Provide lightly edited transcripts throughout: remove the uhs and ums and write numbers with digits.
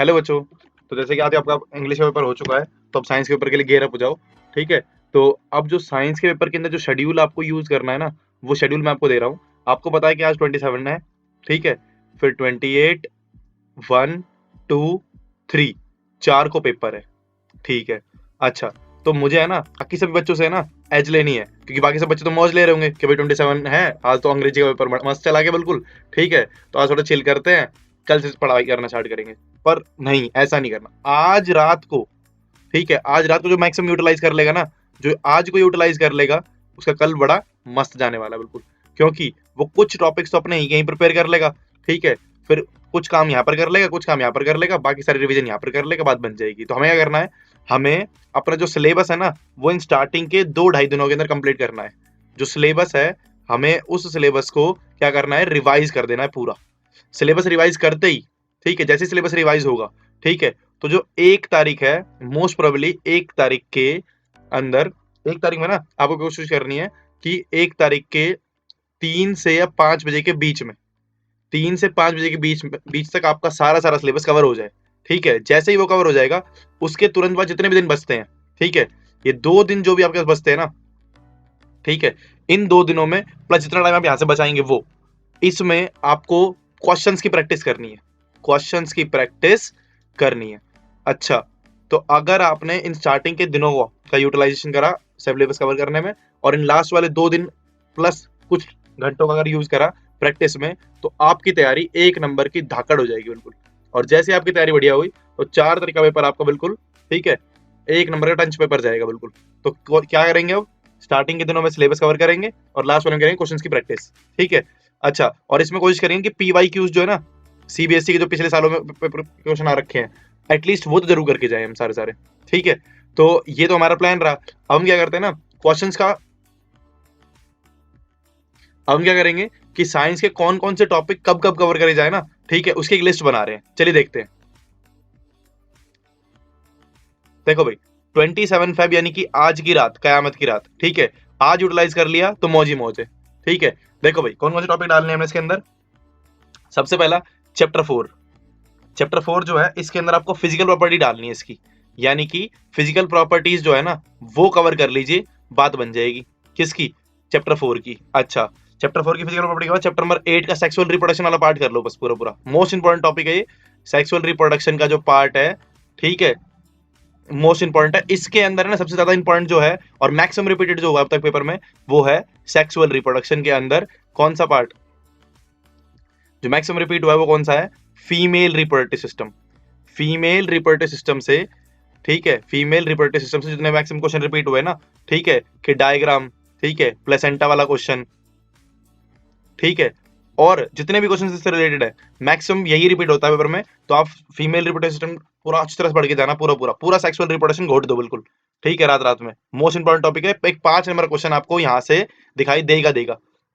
Hello बच्चों। तो जैसे कि आज आपका इंग्लिश का पेपर हो चुका है, तो अब साइंस के पेपर के लिए गियर अप हो जाओ। ठीक है। तो अब जो साइंस के पेपर के अंदर जो शेड्यूल आपको यूज करना है ना, वो शेड्यूल मैं आपको दे रहा हूँ। आपको पता है कि आज 27 है। ठीक है। फिर 28, 1, 2, 3, 4 को पेपर है। ठीक है। अच्छा, तो मुझे है ना बाकी सभी बच्चों से है ना एज लेनी है, क्योंकि बाकी सब बच्चे तो मौज ले रहे होंगे कि भाई 27 है, आज तो अंग्रेजी का पेपर मस्त चला गया बिल्कुल। ठीक है। तो आज थोड़ा चिल करते हैं, कल से पढ़ाई करना स्टार्ट करेंगे। पर नहीं, ऐसा नहीं करना आज रात को। ठीक है, आज रात को जो मैक्सिमम यूटिलाइज कर लेगा ना, जो आज को यूटिलाइज कर लेगा, उसका कल बड़ा मस्त जाने वाला है बिल्कुल। क्योंकि वो कुछ टॉपिक्स तो अपने ही कहीं प्रिपेयर कर लेगा। ठीक है। फिर कुछ काम यहाँ पर कर लेगा, कुछ काम यहाँ पर कर लेगा, बाकी सारी रिवीजन यहाँ पर कर लेगा, बात बन जाएगी। तो हमें क्या करना है, हमें अपना जो सिलेबस है ना, वो इन स्टार्टिंग के 2-2.5 दिनों के अंदर कंप्लीट करना है। जो सिलेबस है, हमें उस सिलेबस को क्या करना है, रिवाइज कर देना है पूरा। सिलेबस रिवाइज करते ही, ठीक है, जैसे सिलेबस रिवाइज होगा, ठीक है, तो जो 1 तारीख है, मोस्ट प्रोबेबली 1 तारीख के अंदर, 1 तारीख में ना आपको कोशिश करनी है कि 1 तारीख के 3 से या 5 बजे के बीच में, 3 से 5 बजे के बीच बीच तक आपका सारा सारा सिलेबस कवर हो जाए। ठीक है। जैसे ही वो कवर हो जाएगा, उसके तुरंत बाद जितने भी दिन बचते हैं, ठीक है, ये 2 दिन जो भी आपके पास बचते हैं ना, ठीक है, इन 2 दिनों में प्लस जितना टाइम आप यहां से बचाएंगे वो, इसमें आपको क्वेश्चंस की प्रैक्टिस करनी है। क्वेश्चंस की प्रैक्टिस करनी है। अच्छा, तो अगर आपने इन स्टार्टिंग के दिनों का यूटिलाइजेशन करा सिलेबस कवर करने में, और इन लास्ट वाले 2 दिन प्लस कुछ घंटों का अगर यूज करा प्रैक्टिस में, तो आपकी तैयारी 1 नंबर की धाकड़ हो जाएगी बिल्कुल। और जैसे आपकी तैयारी बढ़िया हुई, तो 4 तारीख का पेपर आपका बिल्कुल, ठीक है, 1 नंबर का टंच पेपर जाएगा बिल्कुल। तो क्या करेंगे अब, स्टार्टिंग के दिनों में सिलेबस कवर करेंगे और लास्ट वाले में करेंगे क्वेश्चंस की प्रैक्टिस। ठीक है। अच्छा, और इसमें कोशिश करेंगे कि पीवाई क्यूज जो है ना, सीबीएसई के जो पिछले सालों में क्वेश्चन आ रखे हैं, एटलीस्ट वो तो जरूर करके जाए हम सारे सारे। ठीक है। तो ये तो हमारा प्लान रहा। अब हम क्या करते हैं ना, क्वेश्चंस का, अब हम क्या करेंगे कि साइंस के कौन कौन से टॉपिक कब कब कवर करे जाए ना, ठीक है, उसकी एक लिस्ट बना रहे हैं। चलिए देखते हैं। देखो भाई, 27 फेब यानी कि आज की रात, कयामत की रात। ठीक है। आज यूटिलाइज कर लिया तो मौज ही मौज है। ठीक है। देखो भाई, कौन कौन से टॉपिक डालने हैं इसके अंदर। सबसे पहला, चैप्टर 4। चैप्टर 4 जो है, इसके अंदर आपको फिजिकल प्रॉपर्टी डालनी है इसकी, यानी कि फिजिकल प्रॉपर्टीज जो है ना, वो कवर कर लीजिए, बात बन जाएगी। किसकी, चैप्टर 4 की। अच्छा, चैप्टर 4 की फिजिकल प्रॉपर्टी के बाद चैप्टर नंबर 8 का सेक्सुअल रिप्रोडक्शन वाला पार्ट कर लो बस, पूरा पूरा मोस्ट इंपॉर्टेंट टॉपिक है ये। सेक्सुअल रिप्रोडक्शन का जो पार्ट है, ठीक है, मोस्ट इंपॉर्टेंट है। इसके अंदर है ना सबसे ज्यादा इंपॉर्टेंट जो है, और मैक्सिमम रिपीटेड जो हुआ अब तक पेपर में, वो है सेक्सुअल रिप्रोडक्शन के अंदर कौन सा पार्ट, जो मैक्सिमम रिपीट हुआ है वो कौन सा है, female reproductive system. Female reproductive system से, ठीक है, फीमेल रिप्रोडक्टिव सिस्टम से जितने मैक्सिमम क्वेश्चन रिपीट हुए ना, ठीक है, कि डायग्राम, ठीक है, प्लेसेंटा वाला क्वेश्चन, ठीक है, और जितने भी क्वेश्चन इससे रिलेटेड है, मैक्सिमम यही रिपीट होता है पेपर में। तो आप फीमेल रिप्रोडक्टिव सिस्टम पूरा अच्छी तरह से पढ़ के जाना, पूरा पूरा पूरा सेक्सुअल रिप्रोडक्शन घोट दो बिल्कुल। ठीक है, रात रात में मोस्ट इंपॉर्टेंट टॉपिक है, एक 5 नंबर क्वेश्चन आपको यहाँ से दिखाई देगा देगा।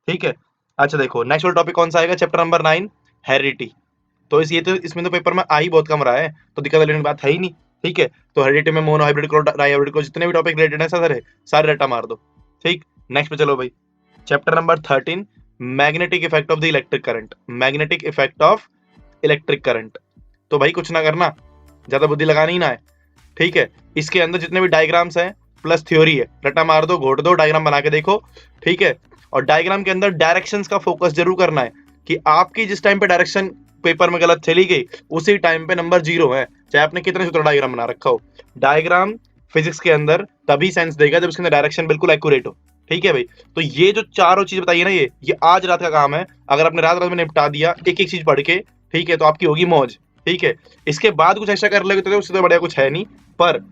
ठीक है। अच्छा देखो, नेक्स्ट टॉपिक कौन सा आएगा, चैप्टर नंबर 9, हेरिडिटी। तो इस ये तो इसमें तो पेपर में आ ही बहुत कम रहा है, तो दिक्कत वाली बात है ही नहीं। ठीक है। तो हेरिडिटी में मोनो हाइब्रिड को, डाई हाइब्रिड को, जितने भी टॉपिक रिलेटेड है सारे सारे रट्टा मार दो। ठीक। नेक्स्ट पे चलो भाई, chapter number 13, magnetic effect of the electric current. Magnetic effect of electric current. तो भाई कुछ ना करना, ज्यादा बुद्धि लगानी ही ना है। ठीक है। इसके अंदर जितने भी डायग्राम्स हैं प्लस थ्योरी है, रटा मार दो, घोट दो, डायग्राम बना के देखो। ठीक है। और डायग्राम के अंदर डायरेक्शंस का फोकस जरूर करना है, कि आपकी जिस टाइम पे डायरेक्शन पेपर में गलत चली गई, उसी टाइम पे नंबर 0 है, चाहे आपने कितने सुथरा डायग्राम बना रखा हो। डायग्राम फिजिक्स के अंदर तभी सेंस देगा जब उसके अंदर डायरेक्शन बिल्कुल एक्यूरेट हो। ठीक है भाई। तो ये जो चारों चीज बताइए ना, ये आज रात का काम है। अगर आपने रात रात में निपटा दिया एक एक चीज पढ़ के, ठीक है, तो आपकी होगी मौज। ठीक है। इसके बाद कुछ एक्स्ट्रा कर लेगे तो उससे तो बढ़िया कुछ है नहीं, पर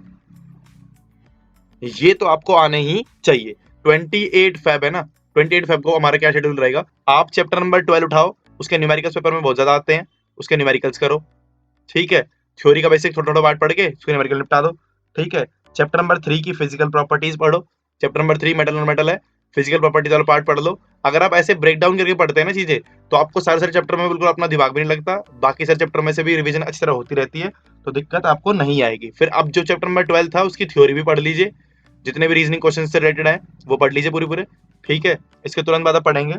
ये तो आपको आने ही चाहिए। 28 फेब है ना, 28 फेब को हमारा क्या शेड्यूल रहेगा, आप चैप्टर नंबर 12 उठाओ, उसके न्यूमेरिकल्स पेपर में बहुत ज्यादा आते हैं, उसके न्यूमेरिकल्स करो। ठीक है। थ्योरी का बेसिक थोड़ा थोड़ा पार्ट पढ़ के उसके न्यूमेरिकल निपटा दो। ठीक है। चैप्टर नंबर 3 की फिजिकल प्रॉपर्टीज पढ़ो। चैप्टर नंबर 3 मेटल और मेटल है, फिजिकल प्रॉपर्टीज वाला पार्ट पढ़ लो। अगर आप ऐसे ब्रेक डाउन करके पढ़ते हैं ना चीजें, तो आपको सारे सारे चैप्टर में बिल्कुल अपना दिमाग भी नहीं लगता, बाकी सारे चैप्टर में से भी रिवीजन अच्छी तरह होती रहती है, तो दिक्कत आपको नहीं आएगी। फिर अब जो चैप्टर नंबर 12 था, उसकी थ्योरी भी पढ़ लीजिए, जितने भी रीजनिंग क्वेश्चन से रिलेटेड है वो पढ़ लीजिए पूरे पूरे। ठीक है। इसके तुरंत बाद आप पढ़ेंगे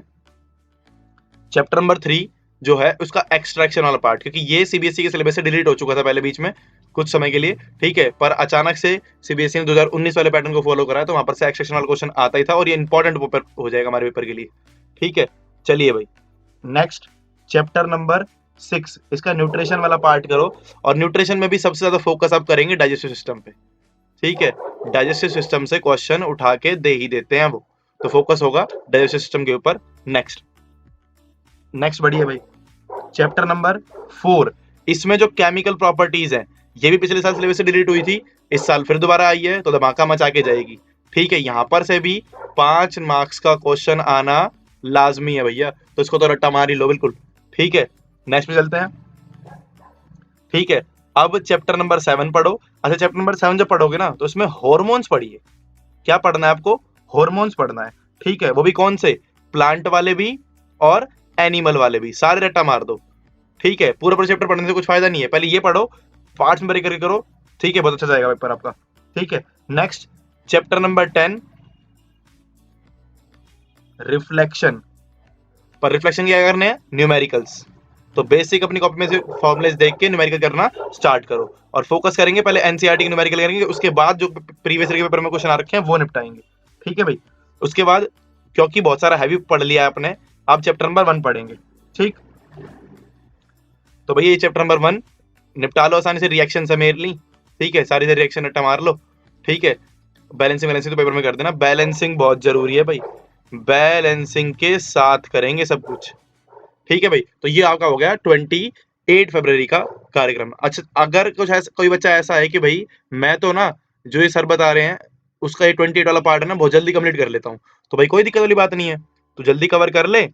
चैप्टर नंबर 3, जो है उसका एक्सट्रैक्शन वाला पार्ट, क्योंकि ये सीबीएसई के सिलेबस से डिलीट हो चुका था पहले बीच में कुछ समय के लिए, ठीक है, पर अचानक से सीबीएसई ने 2019 वाले पैटर्न को फॉलो करा है, तो वहां पर से एक्सट्रैक्शन वाला क्वेश्चन आता ही था, और ये इंपॉर्टेंट पेपर हो जाएगा हमारे पेपर के लिए, ठीक है। चलिए भाई, नेक्स्ट चैप्टर नंबर 6, इसका न्यूट्रिशन वाला पार्ट करो, और न्यूट्रिशन में भी सबसे ज्यादा फोकस आप करेंगे डाइजेस्टिव सिस्टम पे, ठीक है। डाइजेस्टिव सिस्टम से क्वेश्चन उठा के दे ही देते हैं वो, तो फोकस होगा डाइजेस्टिव सिस्टम के ऊपर। नेक्स्ट नेक्स्ट बढ़िया भाई, चैप्टर नंबर 4, इसमें जो केमिकल प्रॉपर्टीज हैं, ये भी पिछले साल सिलेबस से डिलीट हुई थी, इस साल फिर दोबारा आई है, तो धमाका मचा के जाएगी, ठीक है। यहां पर से भी 5 मार्क्स का क्वेश्चन आना लाजमी है भैया, तो इसको तो रट्टा मार ही लो बिल्कुल, ठीक है। नेक्स्ट पे चलते हैं, ठीक है। अब चैप्टर नंबर 7 पढ़ो। अच्छा, चैप्टर नंबर 7 जब पढ़ोगे ना, तो इसमें हॉर्मोन्स पढ़िए। क्या पढ़ना है आपको? हॉर्मोन्स पढ़ना है, ठीक है। वो भी कौन से? प्लांट वाले भी और एनिमल वाले भी, सारे रट्टा मार दो, ठीक है। पूरा पूरा चैप्टर पढ़ने से कुछ फायदा नहीं है, पहले ये पढ़ो, पार्ट्स में ब्रेक करके करो, ठीक है, बहुत अच्छा जाएगा पेपर आपका, ठीक है। Next chapter number 10, reflection. पर रिफ्लेक्शन क्या करने हैं? न्यूमेरिकल्स। तो बेसिक अपनी कॉपी में से फॉर्मुलेस देख के न्यूमेरिकल करना स्टार्ट करो, और फोकस करेंगे पहले एनसीईआरटी के न्यूमेरिकल करेंगे, उसके बाद जो प्रीवियस ईयर के पेपर में क्वेश्चन आ रखे हैं वो निपटाएंगे, ठीक है भाई। उसके बाद क्योंकि बहुत सारा हैवी पढ़ लिया है आपने, आप चैप्टर नंबर 1 पढ़ेंगे, ठीक। तो भैया ये चैप्टर नंबर 1 निपटा लो आसानी से, रिएक्शन से मेर ली, ठीक है, सारी से रिएक्शन रट्टा मार लो, ठीक है। बैलेंसिंग बैलेंसिंग तो पेपर में कर देना, बैलेंसिंग बहुत जरूरी है भाई, बैलेंसिंग के साथ करेंगे सब कुछ, ठीक है भाई। तो ये आपका हो गया 28 फरवरी का कार्यक्रम। अच्छा, अगर कुछ ऐसा कोई बच्चा ऐसा है कि भाई मैं तो ना जो ये सर बता रहे हैं उसका ये 28 वाला पार्ट है ना बहुत जल्दी कंप्लीट कर लेता हूँ, तो भाई कोई दिक्कत वाली बात नहीं है, तो जल्दी कवर कर ले,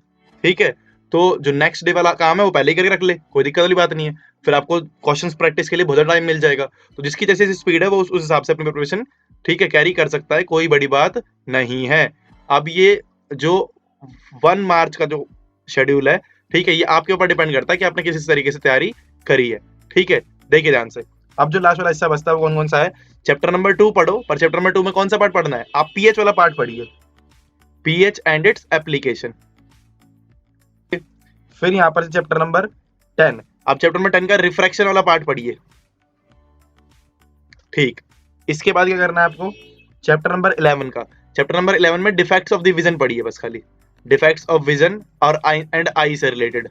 ठीक है। तो जो नेक्स्ट डे वाला काम है वो पहले ही करके रख ले, कोई दिक्कत वाली बात नहीं है, फिर आपको क्वेश्चंस प्रैक्टिस के लिए बहुत टाइम मिल जाएगा। तो जिसकी जैसे स्पीड है वो उस हिसाब से अपनी प्रिपरेशन, ठीक है, कैरी कर सकता है, कोई बड़ी बात नहीं है। अब ये जो 1 मार्च का जो शेड्यूल है, ठीक है, ये आपके ऊपर डिपेंड करता है कि आपने किस तरीके से तैयारी करी है, ठीक है। देखिए ध्यान से, अब जो लास्ट वाला हिस्सा बचता है वो कौन कौन सा है? चैप्टर नंबर 2 पढ़ो, पर चैप्टर नंबर 2 में कौन सा पार्ट पढ़ना है? आप पीएच वाला पार्ट पढ़िए, पीएच एंड इट्स एप्लीकेशन। फिर यहां पर चैप्टर नंबर 10, आप चैप्टर नंबर 10 का रिफ्रैक्शन वाला पार्ट पढ़िए, ठीक। इसके बाद क्या करना है आपको? चैप्टर नंबर 11 का, चैप्टर नंबर 11 में डिफेक्ट्स ऑफ द विजन पढ़िए, बस खाली डिफेक्ट्स ऑफ विजन और आई एंड आई से रिलेटेड,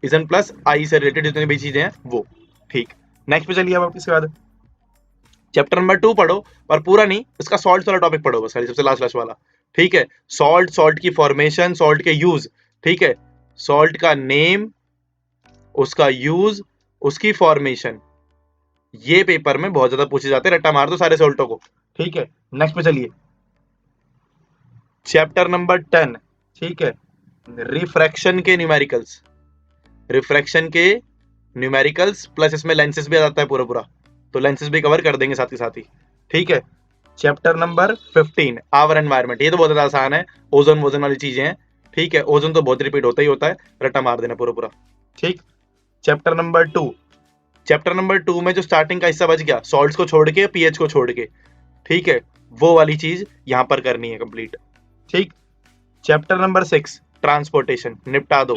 विजन प्लस आई से रिलेटेड जितनी भी चीजें हैं वो, ठीक। नेक्स्ट पे चलिए अब इसके बाद चैप्टर नंबर 2 पढ़ो, पर पूरा नहीं, उसका सॉल्ट वाला टॉपिक पढ़ो बस खाली, सबसे लास्ट लास्ट वाला, ठीक है। सॉल्ट, सॉल्ट की फॉर्मेशन, सॉल्ट के यूज, ठीक है, सॉल्ट का नेम, उसका यूज, उसकी फॉर्मेशन, ये पेपर में बहुत ज्यादा पूछे जाते हैं, रट्टा मार दो सारे सॉल्टों को, ठीक है। नेक्स्ट पे चलिए, चैप्टर नंबर 10, ठीक है, रिफ्रैक्शन के न्यूमेरिकल्स, रिफ्रैक्शन के न्यूमेरिकल्स प्लस इसमें लेंसेज भी आ जाता है पूरा पूरा, तो लेंसेज भी कवर कर देंगे साथ के साथ ही, ठीक है। चैप्टर नंबर 15, आवर एनवायरनमेंट, ये तो बहुत ज्यादा आसान है, ओजोन वोजन वाली चीजें हैं, ठीक है, ओजोन तो बहुत रिपीट होता ही होता है, रट्टा मार देना पूरा पूरा, ठीक। चैप्टर नंबर 2, चैप्टर नंबर 2 में जो स्टार्टिंग का हिस्सा बच गया, सॉल्ट्स को छोड़ के, पीएच को छोड़ के, ठीक है, वो वाली चीज यहां पर करनी है कंप्लीट, ठीक। चैप्टर नंबर 6, ट्रांसपोर्टेशन, निपटा दो,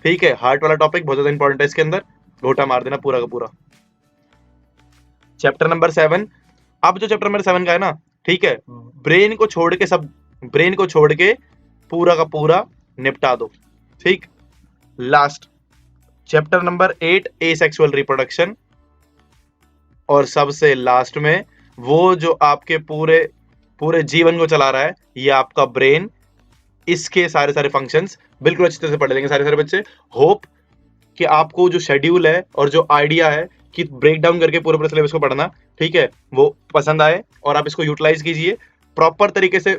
ठीक है, हार्ट वाला टॉपिक बहुत ज्यादा इंपॉर्टेंट है, इसके अंदर घोटा मार देना पूरा का पूरा। चैप्टर नंबर 7, अब जो चैप्टर नंबर 7 का है ना, ठीक है, ब्रेन को छोड़ के सब, ब्रेन को छोड़ के पूरा का पूरा निपटा दो, ठीक। Last chapter number 8, asexual reproduction, और सबसे लास्ट में वो जो आपके पूरे पूरे जीवन को चला रहा है, ये आपका ब्रेन, इसके सारे सारे फंक्शंस बिल्कुल अच्छी तरह से पढ़ लेंगे सारे सारे बच्चे। होप कि आपको जो शेड्यूल है और जो आइडिया है कि ब्रेक डाउन करके पूरे पूरे सिलेबस को पढ़ना, ठीक है, वो पसंद आए और आप इसको यूटिलाइज कीजिए प्रॉपर तरीके से,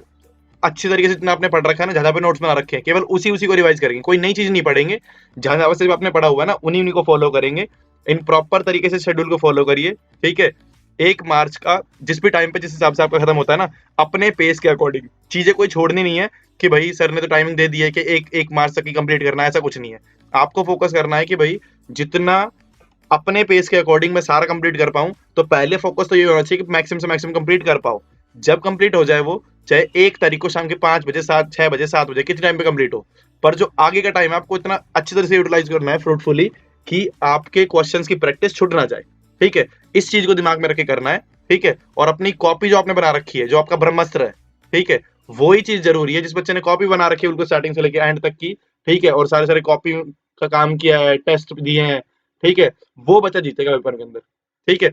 अच्छी तरीके से जितना आपने पढ़ रखा है ना, जहां पे नोट्स बना रखे हैं, केवल उसी उसी को रिवाइज करेंगे, कोई नई चीज नहीं पढ़ेंगे, जहां से आपने पढ़ा हुआ है ना उन्हीं उन्हीं को फॉलो करेंगे, इन प्रॉपर तरीके से शेड्यूल को फॉलो करिए, ठीक है। 1 मार्च का जिस भी टाइम पे जिस हिसाब से आपका खत्म होता है ना, अपने पेस के अकॉर्डिंग चीजें कोई छोड़नी नहीं है कि भाई सर ने तो टाइमिंग दे दी है कि 1 मार्च तक ही कंप्लीट करना है, ऐसा कुछ नहीं है। आपको फोकस करना है कि भाई जितना अपने पेस के अकॉर्डिंग मैं सारा कंप्लीट कर पाऊं, तो पहले फोकस तो ये होना चाहिए कि मैक्सिमम से मैक्सिमम कंप्लीट कर पाओ। जब कंप्लीट हो जाए वो, चाहे 1 तारीख को शाम के 5 बजे, 6 बजे, 7 बजे, कितने टाइम पे कंप्लीट हो, पर जो आगे का टाइम है आपको इतना अच्छी तरह से यूटिलाइज करना है फ्रूटफुली कि आपके क्वेश्चंस की प्रैक्टिस छूट ना जाए, ठीक है। इस चीज को दिमाग में रख के करना है, ठीक है। और अपनी कॉपी जो आपने बना रखी है, जो आपका ब्रह्मास्त्र है, ठीक है, वही चीज जरूरी है। जिस बच्चे ने कॉपी बना रखी है बिल्कुल स्टार्टिंग से लेके एंड तक की, ठीक है, और सारे सारे कॉपी का काम किया है, टेस्ट दिए हैं, ठीक है, वो बच्चा जीतेगा पेपर के अंदर, ठीक है।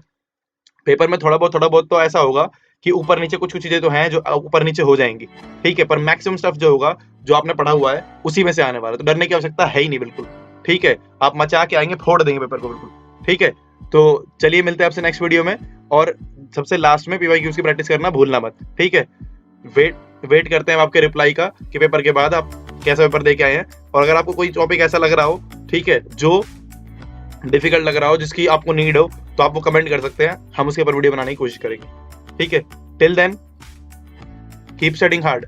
पेपर में थोड़ा बहुत तो ऐसा होगा कि ऊपर नीचे कुछ कुछ चीजें तो हैं जो ऊपर नीचे हो जाएंगी, ठीक है, पर मैक्सिमम स्टफ जो होगा, जो आपने पढ़ा हुआ है, उसी में से आने वाला है, तो डरने की आवश्यकता है ही नहीं बिल्कुल, ठीक है। आप मचा के आएंगे, फोड़ देंगे पेपर को बिल्कुल, ठीक है। तो चलिए मिलते हैं आपसे नेक्स्ट वीडियो में, और सबसे लास्ट में पीवाईक्यूज की प्रैक्टिस करना भूलना मत, ठीक है। वेट करते हैं आपके रिप्लाई का कि पेपर के बाद आप कैसा पेपर दे के आए हैं, और अगर आपको कोई टॉपिक ऐसा लग रहा हो, ठीक है, जो डिफिकल्ट लग रहा हो, जिसकी आपको नीड हो, तो आप वो कमेंट कर सकते हैं, हम उसके ऊपर वीडियो बनाने की कोशिश करेंगे, ठीक है। Till then keep studying hard.